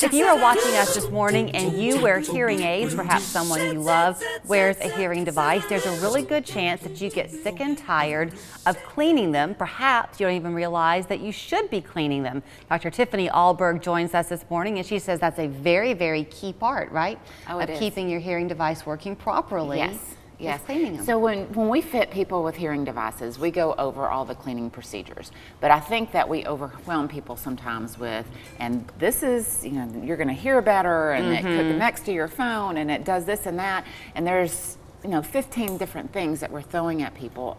If you are watching us this morning and you wear hearing aids, perhaps someone you love wears a hearing device, there's a really good chance that you get sick and tired of cleaning them. Perhaps you don't even realize that you should be cleaning them. Dr. Tiffany Ahlberg joins us this morning, and she says that's a very, very key part, right? Of keeping your hearing device working properly. Yes. Cleaning them. So when we fit people with hearing devices, we go over all the cleaning procedures. But I think that we overwhelm people sometimes with, and this is, you're going to hear better, and it connects to your phone, and it does this and that, and there's 15 different things that we're throwing at people.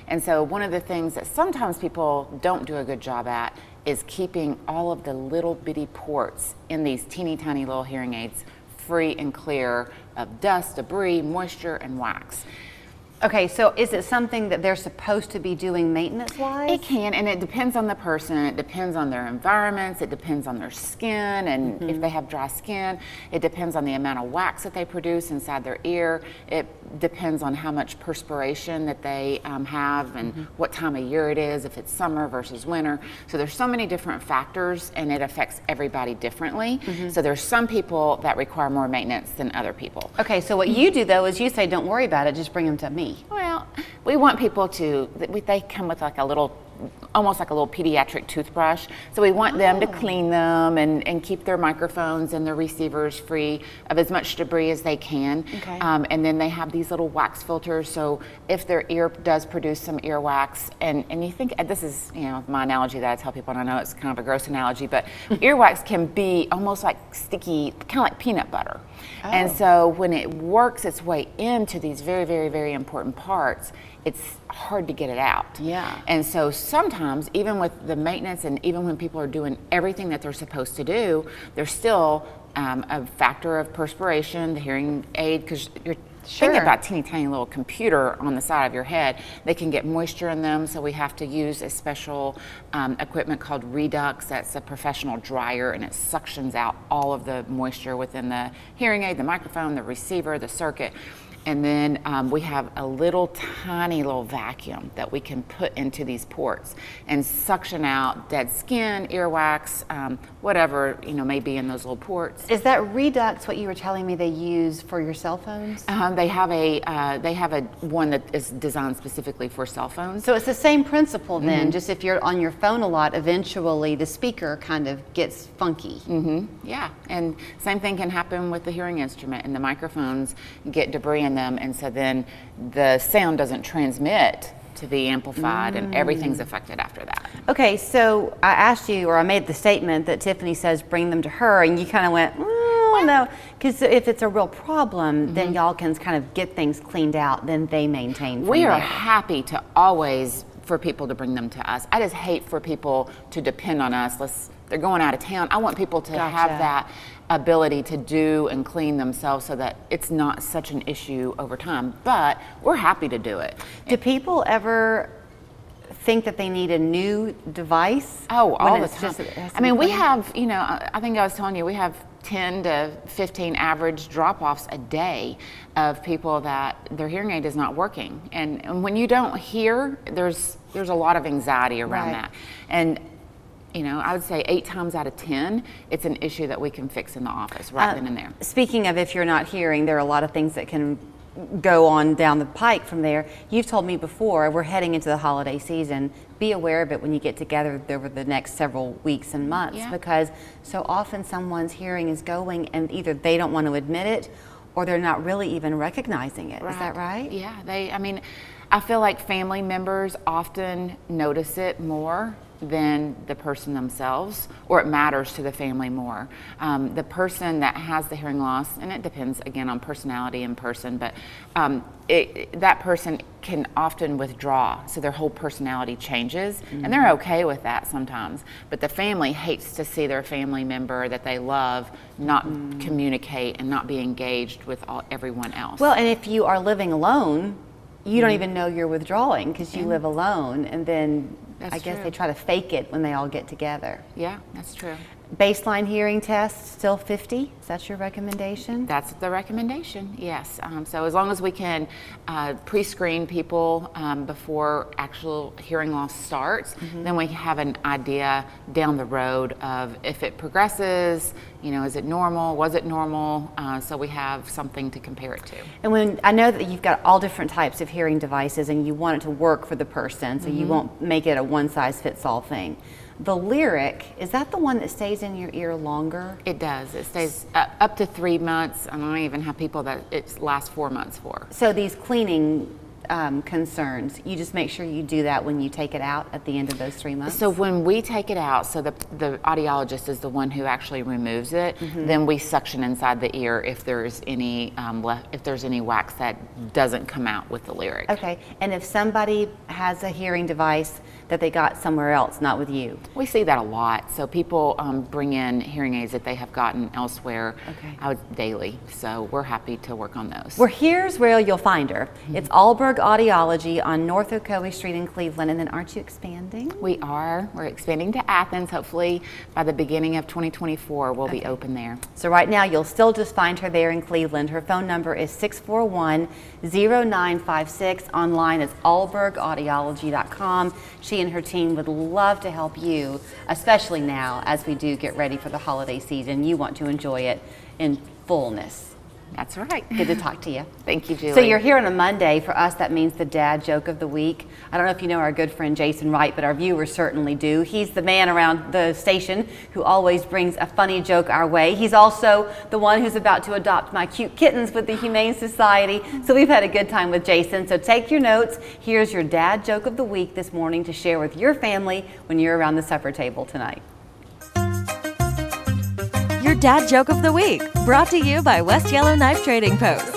And so one of the things that sometimes people don't do a good job at is keeping all of the little bitty ports in these teeny tiny little hearing aids free and clear of dust, debris, moisture, and wax. Okay, so is it something that they're supposed to be doing maintenance-wise? It can, and it depends on the person. It depends on their environments. It depends on their skin, and if they have dry skin. It depends on the amount of wax that they produce inside their ear. It depends on how much perspiration that they have and what time of year it is, if it's summer versus winter. So there's so many different factors, and it affects everybody differently. So there's some people that require more maintenance than other people. Okay, so what you do, though, is you say, don't worry about it, just bring them to me. Well, we want people to, they come with like a little, almost like a little pediatric toothbrush. So we want them to clean them and keep their microphones and their receivers free of as much debris as they can. Okay. And then they have these little wax filters. So if their ear does produce some earwax, and you think, this is my analogy that I tell people, and I know it's kind of a gross analogy, but earwax can be almost like sticky, kind of like peanut butter. And so when it works its way into these very, very, very important parts, it's hard to get it out. Yeah. And so sometimes, even with the maintenance and even when people are doing everything that they're supposed to do, there's still a factor of perspiration, the hearing aid, because you're thinking about teeny tiny little computer on the side of your head. They can get moisture in them, so we have to use a special equipment called Redux. That's a professional dryer, and it suctions out all of the moisture within the hearing aid, the microphone, the receiver, the circuit. And then we have a little tiny little vacuum that we can put into these ports and suction out dead skin, earwax, whatever may be in those little ports. Is that Redux what you were telling me they use for your cell phones? They have a one that is designed specifically for cell phones. So it's the same principle then, just if you're on your phone a lot, eventually the speaker kind of gets funky. Yeah, and same thing can happen with the hearing instrument, and the microphones get debris in them, and so then the sound doesn't transmit to be amplified, and everything's affected after that. Okay, so I asked you, or I made the statement that Tiffany says bring them to her, and you kind of went, no, because if it's a real problem, then y'all can kind of get things cleaned out, then they maintain from We are there. happy to always for people to bring them to us. I just hate for people to depend on us. They're going out of town. I want people to have that ability to do and clean themselves so that it's not such an issue over time. But we're happy to do it. Do people ever think that they need a new device? Oh, all the time. I mean, we cleaned? have, I think I was telling you, we have 10 to 15 average drop-offs a day of people that their hearing aid is not working. And when you don't hear, there's a lot of anxiety around that. And I would say 8 times out of 10, it's an issue that we can fix in the office right then and there. Speaking of if you're not hearing, there are a lot of things that can go on down the pike from there. You've told me before, we're heading into the holiday season. Be aware of it when you get together over the next several weeks and months, because so often someone's hearing is going and either they don't want to admit it or they're not really even recognizing it. Is that right? Yeah, I feel like family members often notice it more than the person themselves, or it matters to the family more. The person that has the hearing loss, and it depends again on personality and person, but that person can often withdraw, so their whole personality changes, and they're okay with that sometimes. But the family hates to see their family member that they love not communicate and not be engaged with everyone else. Well, and if you are living alone, you don't even know you're withdrawing because you live alone, and then I guess they try to fake it when they all get together. Yeah, that's true. Baseline hearing test, still 50? Is that your recommendation? That's the recommendation, yes. So as long as we can pre-screen people before actual hearing loss starts, then we have an idea down the road of if it progresses, is it normal, was it normal? So we have something to compare it to. And I know that you've got all different types of hearing devices and you want it to work for the person, so you won't make it a one-size-fits-all thing. The Lyric, is that the one that stays in your ear longer? It does. It stays up to 3 months, and I even have people that it lasts 4 months for. So these cleaning concerns, you just make sure you do that when you take it out at the end of those 3 months? So when we take it out, so the audiologist is the one who actually removes it, then we suction inside the ear if there's any if there's any wax that doesn't come out with the Lyric. Okay, and if somebody has a hearing device that they got somewhere else, not with you? We see that a lot. So people bring in hearing aids that they have gotten elsewhere daily. So we're happy to work on those. Well, here's where you'll find her. It's Ahlberg Audiology on North Ocoee Street in Cleveland. And then aren't you expanding? We are. We're expanding to Athens. Hopefully by the beginning of 2024, we'll be open there. So right now, you'll still just find her there in Cleveland. Her phone number is 641-0956. Online is ahlbergaudiology.com. She and her team would love to help you, especially now as we do get ready for the holiday season. You want to enjoy it in fullness. That's right. Good to talk to you. Thank you, Julie. So you're here on a Monday. For us, that means the dad joke of the week. I don't know if you know our good friend Jason Wright, but our viewers certainly do. He's the man around the station who always brings a funny joke our way. He's also the one who's about to adopt my cute kittens with the Humane Society. So we've had a good time with Jason. So take your notes. Here's your dad joke of the week this morning to share with your family when you're around the supper table tonight. Your dad joke of the week, brought to you by West Yellowknife Trading Post.